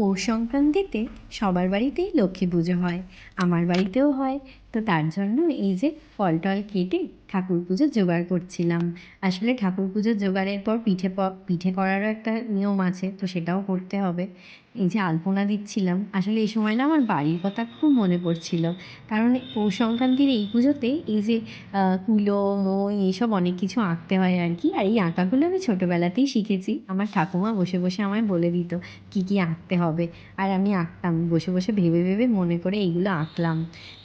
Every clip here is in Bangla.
পৌষ সংক্রান্তিতে সবার বাড়িতেই লক্ষ্মী পুজো হয়, আমার বাড়িতেও হয়। তো তার জন্য এই যে ফল টল কেটে ঠাকুর পুজোর জোগাড় করছিলাম। আসলে ঠাকুর পুজোর জোগাড়ের পর পিঠে করারও একটা নিয়ম আছে, তো সেটাও করতে হবে। এই যে আলপনা দিচ্ছিলাম, আসলে এই সময় না আমার বাড়ির কথা খুব মনে পড়ছিল। কারণ পৌষ সংক্রান্তির এই পুজোতে এই যে কুলো, মই এইসব অনেক কিছু আঁকতে হয় আর কি। আর এই আঁকাগুলো আমি ছোটোবেলাতেই শিখেছি। আমার ঠাকুমা বসে বসে আমায় বলে দিত কী কী আঁকতে হবে, আর আমি আঁকতাম বসে বসে ভেবে ভেবে মনে করে এইগুলো আঁকলাম।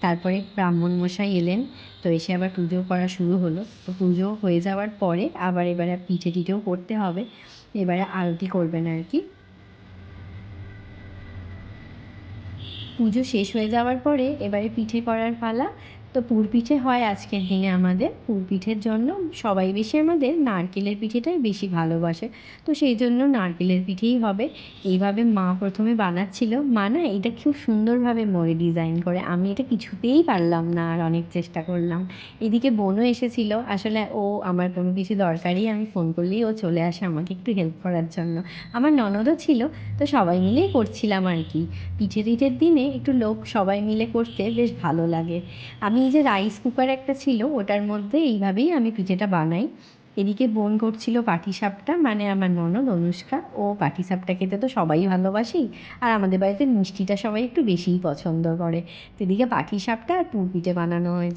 তারপরে ব্রাহ্মণমশাই এলেন, তো এসে আবার পুজো করা শুরু হলো। তো পুজো হয়ে যাওয়ার পরে আবার এবারে পিঠে টিঠেও করতে হবে, এবারে আরতি করবেন আর কি। পুজো শেষ হয়ে যাওয়ার পরে এবারে পিঠে করার পালা। তো পুরপিঠে হয় আজকের দিনে আমাদের। পুরপিঠের জন্য সবাই বেশি আমাদের নারকেলের পিঠেটাই বেশি ভালোবাসে, তো সেই জন্য নারকেলের পিঠেই হবে। এইভাবে মা প্রথমে বানাচ্ছিল, মা না এটা খুব সুন্দরভাবে ডিজাইন করে, আমি এটা কিছুতেই পারলাম না, আর অনেক চেষ্টা করলাম। এদিকে বোনও এসেছিল, আসলে ও আমার কোনো কিছু দরকারই আমি ফোন করলেই ও চলে আসে আমাকে একটু হেল্প করার জন্য। আমার ননদও ছিল, তো সবাই মিলেই করছিলাম আর কি। পিঠে টিঠের দিনে একটু লোক সবাই মিলে করতে বেশ ভালো লাগে। আমি এই যে রাইস কুকার একটা ছিল, ওটার মধ্যে এইভাবেই আমি পিঠেটা বানাই। এদিকে বোন করছিল পাটিসাপটা, মানে আমার ননদ অনুষ্কা, ও পাটিসাপটা খেতে তো সবাই ভালোবাসি, আর আমাদের বাড়িতে মিষ্টিটা সবাই একটু বেশিই পছন্দ করে। তো এদিকে পাটিসাপটা আর পুর পিঠে বানানো হয়েছে।